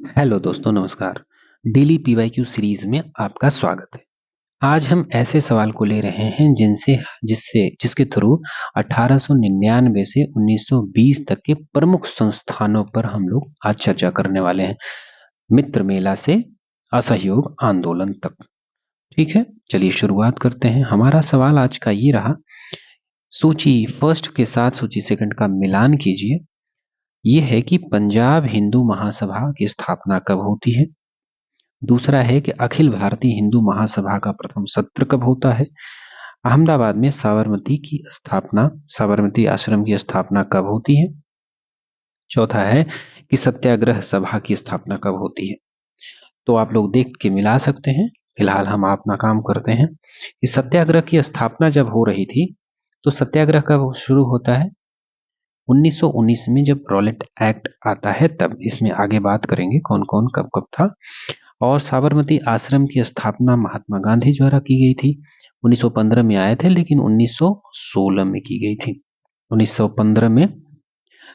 Hello दोस्तों, नमस्कार। Daily PYQ series में आपका स्वागत है। आज हम ऐसे सवाल को ले रहे हैं जिसके थ्रू 1899 से 1920 तक के प्रमुख संस्थानों पर हम लोग आज चर्चा करने वाले हैं, मित्र मेला से असहयोग आंदोलन तक। ठीक है, चलिए शुरुआत करते हैं। हमारा सवाल आज का ये रहा, सूची फर्स्ट के साथ सूची सेकंड का मिलान कीजिए। ये है कि पंजाब हिंदू महासभा की स्थापना कब होती है। दूसरा है कि अखिल भारतीय हिंदू महासभा का प्रथम सत्र कब होता है। अहमदाबाद में साबरमती आश्रम की स्थापना कब होती है। चौथा है कि सत्याग्रह सभा की स्थापना कब होती है। तो आप लोग देख के मिला सकते हैं। फिलहाल हम अपना काम करते हैं कि सत्याग्रह की स्थापना जब हो रही थी तो सत्याग्रह कब शुरू होता है। 1919 में जब रॉलेट एक्ट आता है तब। इसमें आगे बात करेंगे कौन कौन कब कब था। और साबरमती आश्रम की स्थापना महात्मा गांधी द्वारा की गई थी। 1915 में आए थे लेकिन 1916 में की गई थी। 1915 में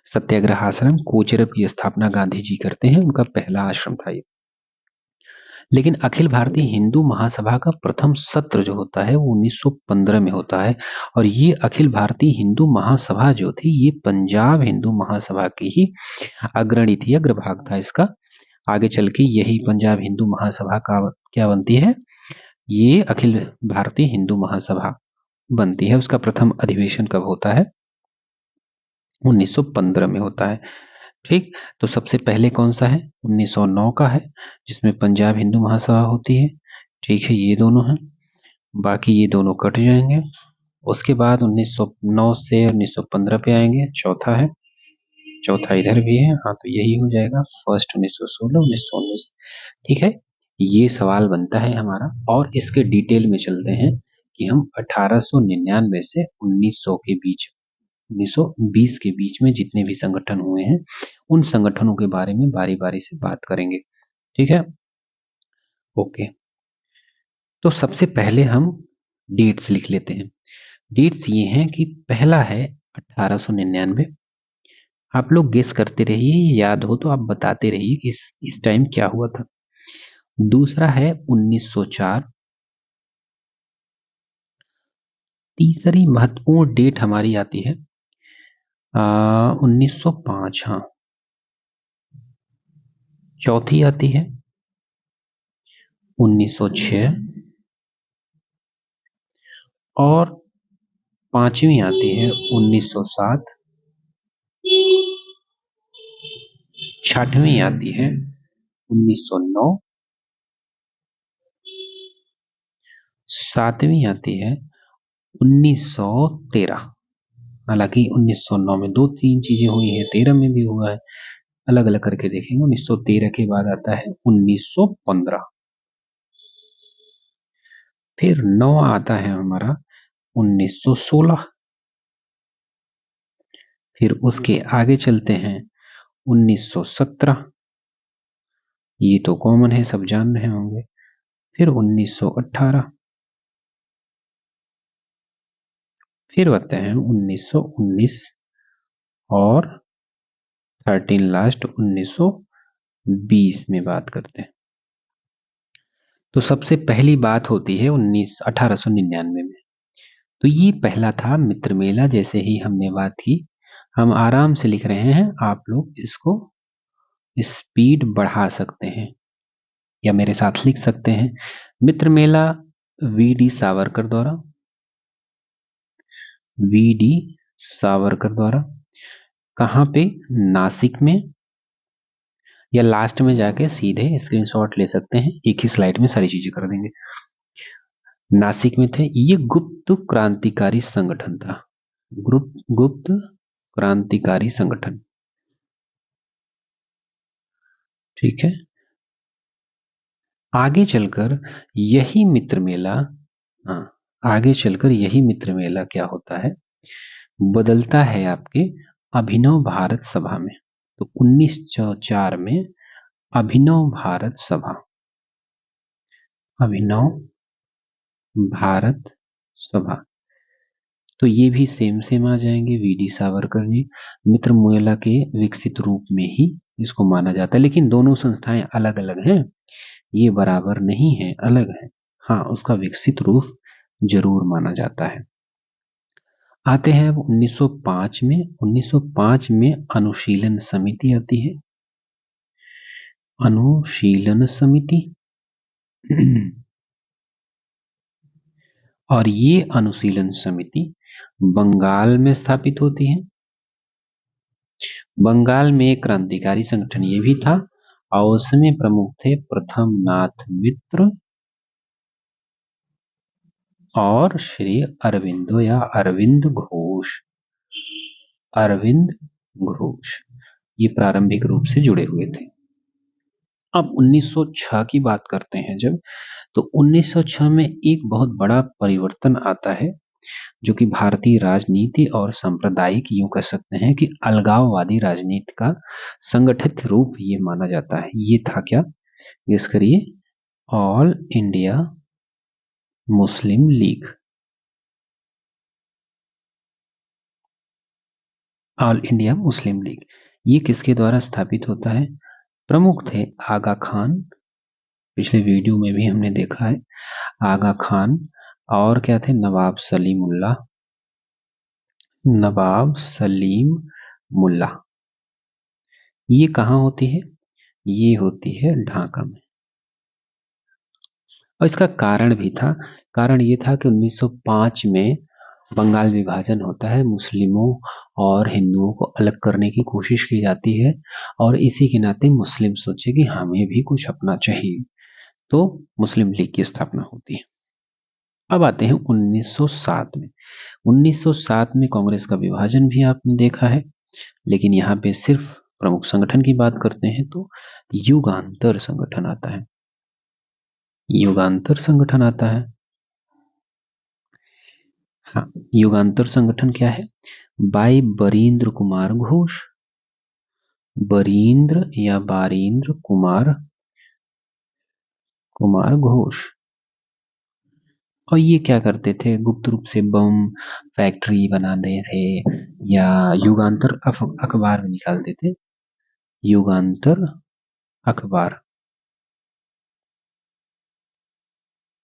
सत्याग्रह आश्रम कोचरब की स्थापना गांधी जी करते हैं, उनका पहला आश्रम था ये। लेकिन अखिल भारतीय हिंदू महासभा का प्रथम सत्र जो होता है वो 1915 में होता है। और ये अखिल भारतीय हिंदू महासभा जो थी ये पंजाब हिंदू महासभा की ही अग्रणी थी, अग्रभाग था इसका। आगे चल के यही पंजाब हिंदू महासभा का क्या बनती है, ये अखिल भारतीय हिंदू महासभा बनती है। उसका प्रथम अधिवेशन कब होता है, 1915 में होता है। ठीक, तो सबसे पहले कौन सा है, 1909 का है, जिसमें पंजाब हिंदू महासभा होती है। ठीक है, ये दोनों हैं, बाकी ये दोनों कट जाएंगे। उसके बाद 1909 से 1915 पे आएंगे, चौथा है, चौथा इधर भी है। हाँ, तो यही हो जाएगा फर्स्ट 1916 1919। ठीक है, ये सवाल बनता है हमारा। और इसके डिटेल में चलते हैं कि हम 1899 से 1920 के बीच में जितने भी संगठन हुए हैं उन संगठनों के बारे में बारी बारी से बात करेंगे। ठीक है, ओके। तो सबसे पहले हम डेट्स लिख लेते हैं। डेट्स ये हैं कि पहला है 1899। आप लोग गेस करते रहिए, याद हो तो आप बताते रहिए कि इस टाइम क्या हुआ था। दूसरा है 1904। तीसरी महत्वपूर्ण डेट हमारी आती है 1905। हाँ, चौथी आती है 1906 और पांचवी आती है 1907। छठवीं आती है 1909। सातवीं आती है 1913। हालांकि 1909 में दो तीन चीजें हुई हैं, 13 में भी हुआ है, अलग अलग करके देखेंगे। 1913 के बाद आता है 1915। फिर 9 आता है हमारा 1916। फिर उसके आगे चलते हैं 1917, ये तो कॉमन है, सब जान रहे होंगे। फिर 1918। फिर आते हैं 1919 और 13 लास्ट 1920 में बात करते हैं। तो सबसे पहली बात होती है 1899 में। तो ये पहला था मित्र मेला। जैसे ही हमने बात की, हम आराम से लिख रहे हैं, आप लोग इसको स्पीड बढ़ा सकते हैं या मेरे साथ लिख सकते हैं। मित्र मेला वी डी सावरकर द्वारा कहाँ पे, नासिक में, या लास्ट में जाके सीधे स्क्रीनशॉट ले सकते हैं, एक ही स्लाइड में सारी चीजें कर देंगे। नासिक में थे। ये गुप्त क्रांतिकारी संगठन था, गुप्त क्रांतिकारी संगठन। ठीक है, आगे चलकर यही मित्र मेला, हाँ, आगे चलकर यही मित्र मेला क्या होता है, बदलता है आपके अभिनव भारत सभा में। तो 1904 में अभिनव भारत सभा, अभिनव भारत सभा। तो ये भी सेम सेम आ जाएंगे। वी डी सावरकर जी मित्र मेला के विकसित रूप में ही इसको माना जाता है। लेकिन दोनों संस्थाएं अलग अलग हैं, ये बराबर नहीं है, अलग है। हाँ, उसका विकसित रूप जरूर माना जाता है। आते हैं अब 1905 में। 1905 में अनुशीलन समिति आती है। अनुशीलन समिति और ये अनुशीलन समिति बंगाल में स्थापित होती है। बंगाल में एक क्रांतिकारी संगठन ये भी था और उसमें प्रमुख थे प्रथम नाथ मित्र और श्री अरविंदो या अरविंद घोष। अरविंद घोष ये प्रारंभिक रूप से जुड़े हुए थे। अब 1906 की बात करते हैं जब, तो 1906 में एक बहुत बड़ा परिवर्तन आता है जो कि भारतीय राजनीति और सांप्रदायिक, यूं कह सकते हैं कि अलगाववादी राजनीति का संगठित रूप ये माना जाता है। ये था क्या? गेस करिए। All India Muslim league. All India Muslim league ये किसके द्वारा स्थापित होता है? प्रमुख थे आगा खान, पिछले वीडियो में भी हमने देखा है। आगा खान और क्या थे? नवाब सलीमुल्लाह। नवाब सलीम मुल्ला। ये कहाँ होती है? ये होती है ढाका में। और इसका कारण भी था। कारण ये था कि 1905 में बंगाल विभाजन होता है, मुस्लिमों और हिंदुओं को अलग करने की कोशिश की जाती है और इसी के नाते मुस्लिम सोचे कि हमें भी कुछ अपना चाहिए, तो मुस्लिम लीग की स्थापना होती है। अब आते हैं 1907 में। 1907 में कांग्रेस का विभाजन भी आपने देखा है, लेकिन यहाँ पे सिर्फ प्रमुख संगठन की बात करते हैं तो युगांतर संगठन आता है। युगांतर संगठन आता है। हाँ, युगांतर संगठन क्या है? बाई बरींद्र कुमार घोष। बरींद्र या बारींद्र कुमार घोष। और ये क्या करते थे? गुप्त रूप से बम फैक्ट्री बनाते थे या युगांतर अखबार में निकालते थे। युगांतर अखबार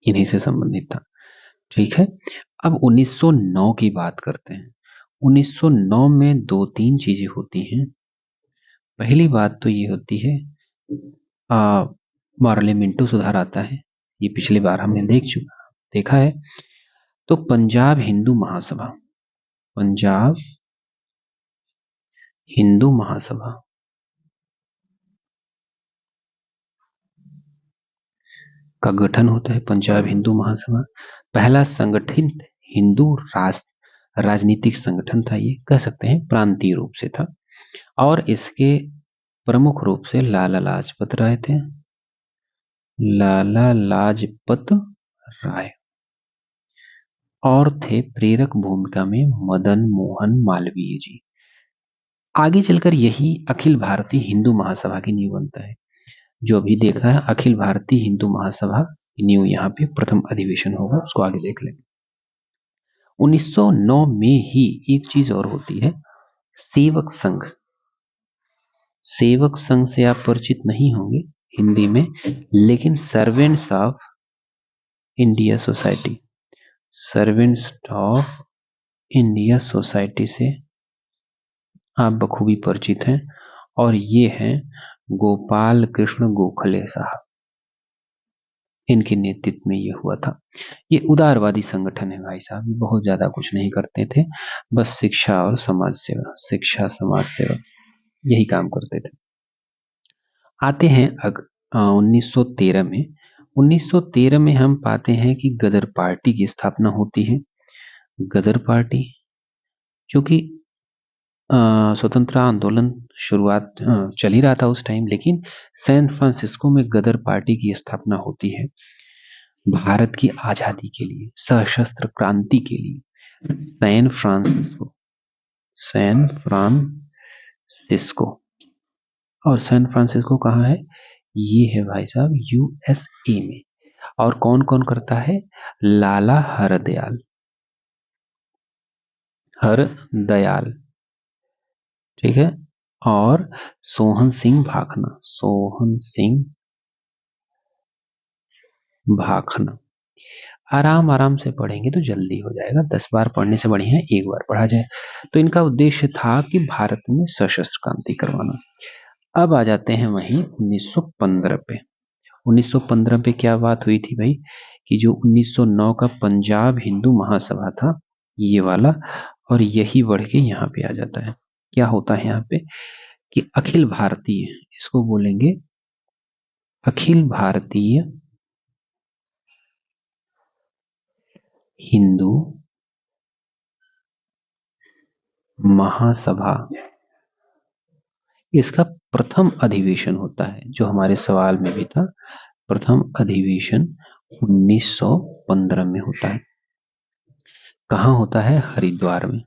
इन्हीं से संबंधित था। ठीक है। अब 1909 की बात करते हैं। 1909 में दो तीन चीजें होती हैं। पहली बात तो ये होती है पार्लियामेंटो सुधार आता है। ये पिछली बार हमने देखा है। तो पंजाब हिंदू महासभा, पंजाब हिंदू महासभा का गठन होता है। पंजाब हिंदू महासभा पहला संगठित हिंदू राजनीतिक संगठन था। ये कह सकते हैं प्रांतीय रूप से था और इसके प्रमुख रूप से लाला लाजपत राय थे। लाला लाजपत राय और थे प्रेरक भूमिका में मदन मोहन मालवीय जी। आगे चलकर यही अखिल भारतीय हिंदू महासभा की नींव बनता है। जो अभी देखा है अखिल भारतीय हिंदू महासभा की नींव, यहाँ पे प्रथम अधिवेशन होगा, उसको आगे देख लेंगे। 1909 में ही एक चीज और होती है, सेवक संघ। सेवक संघ से आप परिचित नहीं होंगे हिंदी में, लेकिन servants of India society, servants of India society से आप बखूबी परिचित हैं। और ये हैं गोपाल कृष्ण गोखले साहब, इनके नेतृत्व में ये हुआ था। ये उदारवादी संगठन है भाई साहब, ये बहुत ज्यादा कुछ नहीं करते थे, बस शिक्षा और समाज सेवा, शिक्षा समाज सेवा यही काम करते थे। आते हैं 1913 में। 1913 में हम पाते हैं कि गदर पार्टी की स्थापना होती है। गदर पार्टी जो कि स्वतंत्रता आंदोलन शुरुआत चल ही रहा था उस टाइम, लेकिन सैन फ्रांसिस्को में गदर पार्टी की स्थापना होती है भारत की आजादी के लिए, सशस्त्र क्रांति के लिए। San Francisco, San Francisco. और सैन फ्रांसिस्को कहाँ है? ये है भाई साहब यूएसए में। और कौन कौन करता है? लाला हरदयाल, हरदयाल, ठीक है। और सोहन सिंह भाखना, सोहन सिंह भाखना। आराम आराम से पढ़ेंगे तो जल्दी हो जाएगा, 10 बार पढ़ने से बढ़िया है एक बार पढ़ा जाए। तो इनका उद्देश्य था कि भारत में सशस्त्र क्रांति करवाना। अब आ जाते हैं वहीं 1915 पे। 1915 पे क्या बात हुई थी भाई, कि जो 1909 का पंजाब हिंदू महासभा था ये वाला, और यही बढ़ के यहाँ पे आ जाता है। क्या होता है यहाँ पे कि अखिल भारतीय, इसको बोलेंगे अखिल भारतीय हिंदू महासभा, इसका प्रथम अधिवेशन होता है, जो हमारे सवाल में भी था। प्रथम अधिवेशन 1915 में होता है। कहाँ होता है? हरिद्वार में।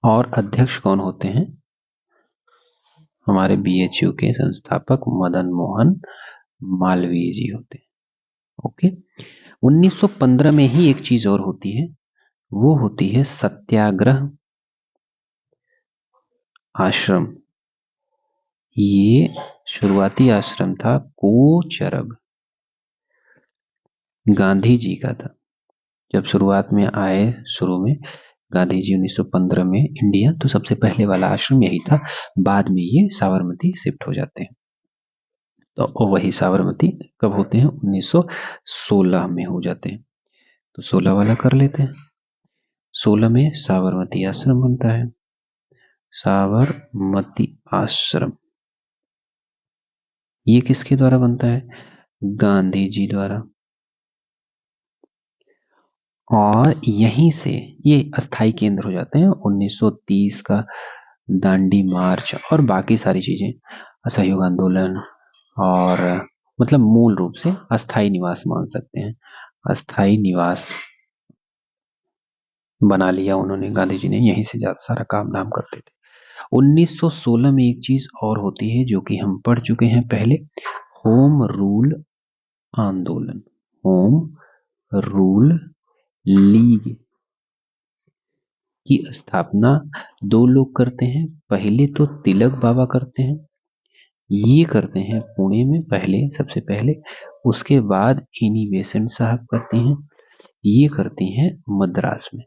और अध्यक्ष कौन होते हैं? हमारे बीएचयू के संस्थापक मदन मोहन मालवीय जी होते हैं। ओके। 1915 में ही एक चीज और होती है, वो होती है सत्याग्रह आश्रम। ये शुरुआती आश्रम था कोचरब, गांधी जी का था। जब शुरुआत में आए, शुरू में गांधी जी 1915 में इंडिया, तो सबसे पहले वाला आश्रम यही था। बाद में ये साबरमती शिफ्ट हो जाते हैं। तो वही साबरमती कब होते हैं? 1916 में हो जाते हैं। तो 16 वाला कर लेते हैं। 16 में साबरमती आश्रम बनता है। साबरमती आश्रम ये किसके द्वारा बनता है? गांधी जी द्वारा। और यहीं से ये अस्थाई केंद्र हो जाते हैं। 1930 का दांडी मार्च और बाकी सारी चीजें, असहयोग आंदोलन, और मतलब मूल रूप से अस्थाई निवास मान सकते हैं। अस्थाई निवास बना लिया उन्होंने, गांधी जी ने, यहीं से ज्यादा सारा काम धाम करते थे। 1916 में एक चीज और होती है जो कि हम पढ़ चुके हैं पहले, होम रूल आंदोलन, होम रूल लीग की स्थापना दो लोग करते हैं। पहले तो तिलक बाबा करते हैं, ये करते हैं पुणे में पहले, सबसे पहले। उसके बाद एनी बेसेंट साहब करती हैं, ये करती हैं मद्रास में।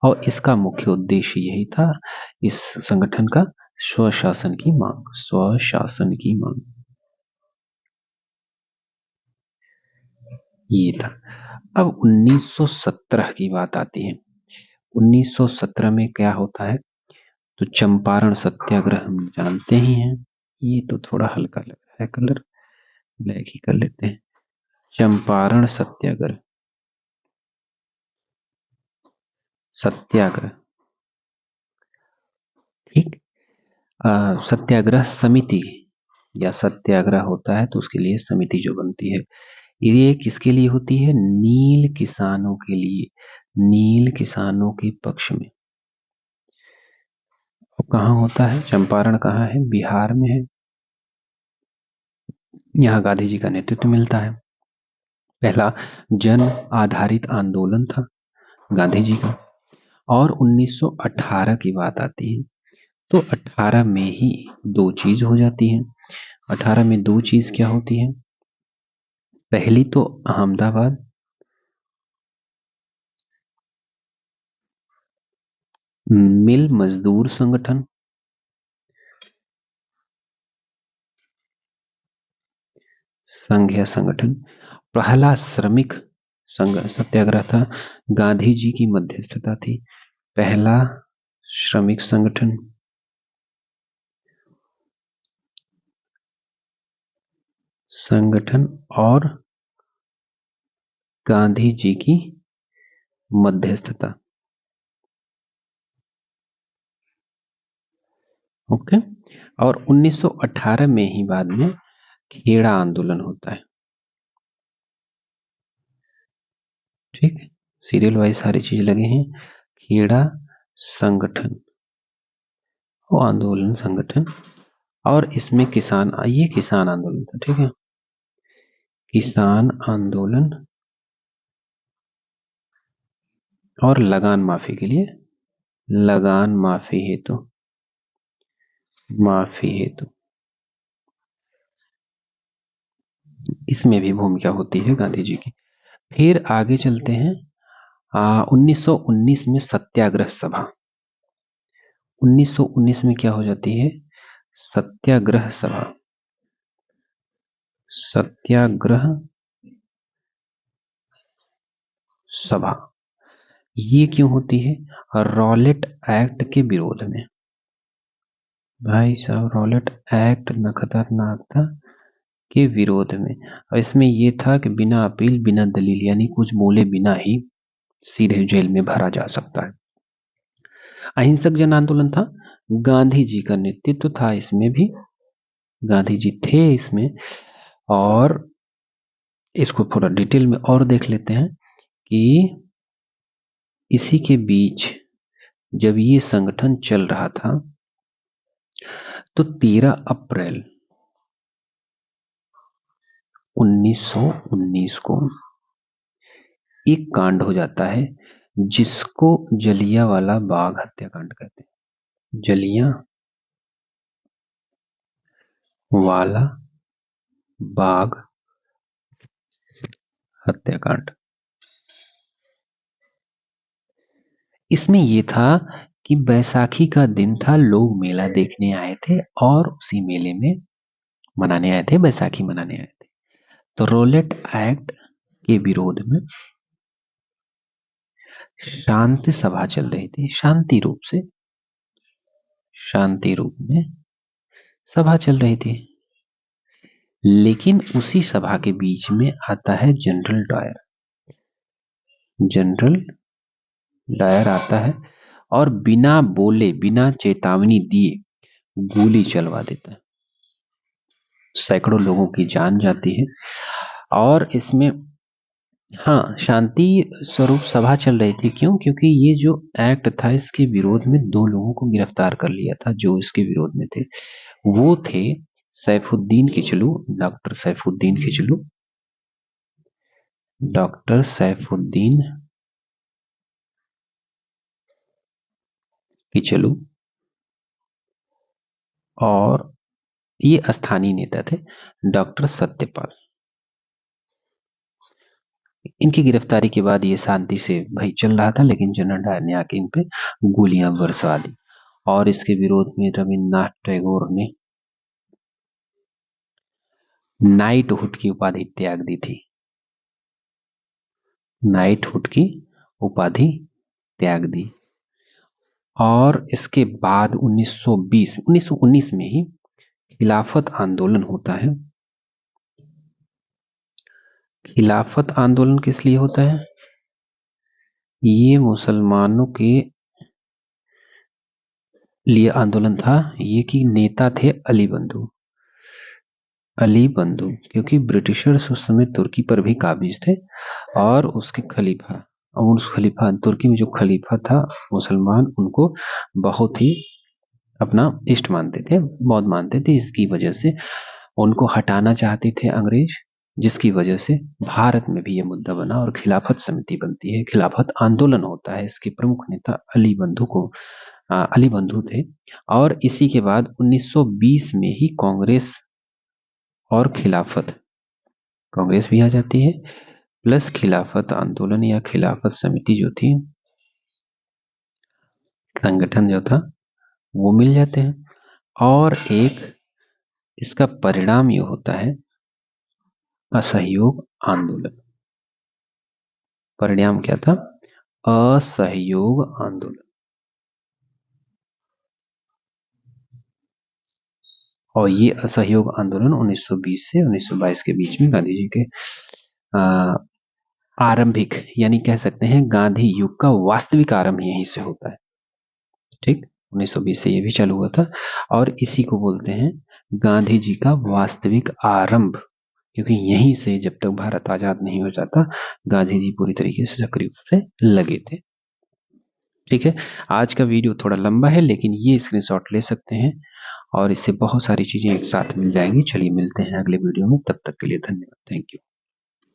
और इसका मुख्य उद्देश्य यही था, इस संगठन का, स्वशासन की मांग, स्वशासन की मांग ये था। अब 1917 की बात आती है। 1917 में क्या होता है? तो चंपारण सत्याग्रह हम जानते ही हैं। ये तो थोड़ा हल्का लग रहा है कलर, ब्लैक ही कर लेते हैं। चंपारण सत्याग्रह, सत्याग्रह, ठीक। सत्याग्रह समिति या सत्याग्रह होता है तो उसके लिए समिति जो बनती है, ये किसके लिए होती है? नील किसानों के लिए, नील किसानों के पक्ष में। और कहाँ होता है? चंपारण कहाँ है? बिहार में है। यहाँ गांधी जी का नेतृत्व मिलता है। पहला जन आधारित आंदोलन था गांधी जी का। और 1918 की बात आती है तो 18 में ही दो चीज हो जाती है। 18 में दो चीज क्या होती है? पहली तो अहमदाबाद मिल मजदूर संगठन, संघ या संगठन। पहला श्रमिक संघ सत्याग्रह था, गांधी जी की मध्यस्थता थी। पहला श्रमिक संगठन, संगठन और गांधी जी की मध्यस्थता। ओके। और 1918 में ही बाद में खेड़ा आंदोलन होता है। ठीक, सीरियल वाइज सारी चीज लगे हैं। खेड़ा संगठन, वो आंदोलन संगठन, और इसमें किसान, ये किसान आंदोलन था। ठीक है, किसान आंदोलन और लगान माफी के लिए लगान माफी हेतु इसमें भी भूमिका होती है गांधी जी की। फिर आगे चलते हैं 1919 में सत्याग्रह सभा। 1919 में क्या हो जाती है? सत्याग्रह सभा। सत्याग्रह सभा ये क्यों होती है? रॉलेट एक्ट के विरोध में। भाई साहब, रॉलेट एक्ट न खतरनाक था के विरोध में। और इसमें ये था कि बिना अपील बिना दलील यानी कुछ बोले बिना ही सीधे जेल में भरा जा सकता है। अहिंसक जन आंदोलन था, गांधी जी का नेतृत्व था इसमें भी, गांधी जी थे इसमें। और इसको थोड़ा डिटेल में और देख लेते हैं कि इसी के बीच जब ये संगठन चल रहा था तो 13 अप्रैल 1919 को एक कांड हो जाता है जिसको जलियांवाला बाग हत्याकांड कहते हैं। जलियांवाला बाग हत्याकांड। इसमें यह था कि बैसाखी का दिन था, लोग मेला देखने आए थे और उसी मेले में मनाने आए थे, बैसाखी मनाने आए थे। तो रॉलेट एक्ट के विरोध में शांति सभा चल रही थी, शांति रूप में सभा चल रही थी। लेकिन उसी सभा के बीच में आता है जनरल डायर आता है और बिना बोले बिना चेतावनी दिए गोली चलवा देता है। सैकड़ों लोगों की जान जाती है। और इसमें शांति स्वरूप सभा चल रही थी। क्यों? क्योंकि ये जो एक्ट था इसके विरोध में 2 लोगों को गिरफ्तार कर लिया था जो इसके विरोध में थे। वो थे सैफुद्दीन किचलू, डॉक्टर सैफुद्दीन किचलू और ये स्थानीय नेता थे डॉक्टर सत्यपाल। इनकी गिरफ्तारी के बाद ये शांति से भाई चल रहा था, लेकिन जनरल डायर ने आके इन पे गोलियां बरसा दी। और इसके विरोध में रविन्द्रनाथ टैगोर ने नाइटहुड की उपाधि त्याग दी थी। नाइटहुड की उपाधि त्याग दी। और इसके बाद 1919 में ही खिलाफत आंदोलन होता है। खिलाफत आंदोलन किस लिए होता है? ये मुसलमानों के लिए आंदोलन था। ये की नेता थे अली बंधु, क्योंकि ब्रिटिशर्स उस समय तुर्की पर भी काबिज थे और उसके खलीफा, तुर्की में जो खलीफा था मुसलमान, उनको बहुत ही अपना इष्ट मानते थे, बहुत मानते थे। इसकी वजह से उनको हटाना चाहते थे अंग्रेज, जिसकी वजह से भारत में भी यह मुद्दा बना और खिलाफत समिति बनती है, खिलाफत आंदोलन होता है। इसके प्रमुख नेता अली बंधु थे। और इसी के बाद 1920 में ही कांग्रेस और कांग्रेस भी आ जाती है, प्लस खिलाफत आंदोलन या खिलाफत समिति जो थी, संगठन जो था, वो मिल जाते हैं। और एक इसका परिणाम ये होता है असहयोग आंदोलन। परिणाम क्या था? असहयोग आंदोलन। और ये असहयोग आंदोलन 1920 से 1922 के बीच में गांधी जी के आरंभिक, यानी कह सकते हैं गांधी युग का वास्तविक आरंभ यहीं से होता है। ठीक, 1920 से ये भी चालू हुआ था और इसी को बोलते हैं गांधी जी का वास्तविक आरंभ, क्योंकि यहीं से जब तक भारत आजाद नहीं हो जाता गांधी जी पूरी तरीके से सक्रिय रूप से लगे थे। ठीक है, आज का वीडियो थोड़ा लंबा है, लेकिन ये स्क्रीनशॉट ले सकते हैं और इससे बहुत सारी चीजें एक साथ मिल जाएंगी। चलिए मिलते हैं अगले वीडियो में, तब तक के लिए धन्यवाद। Thank you.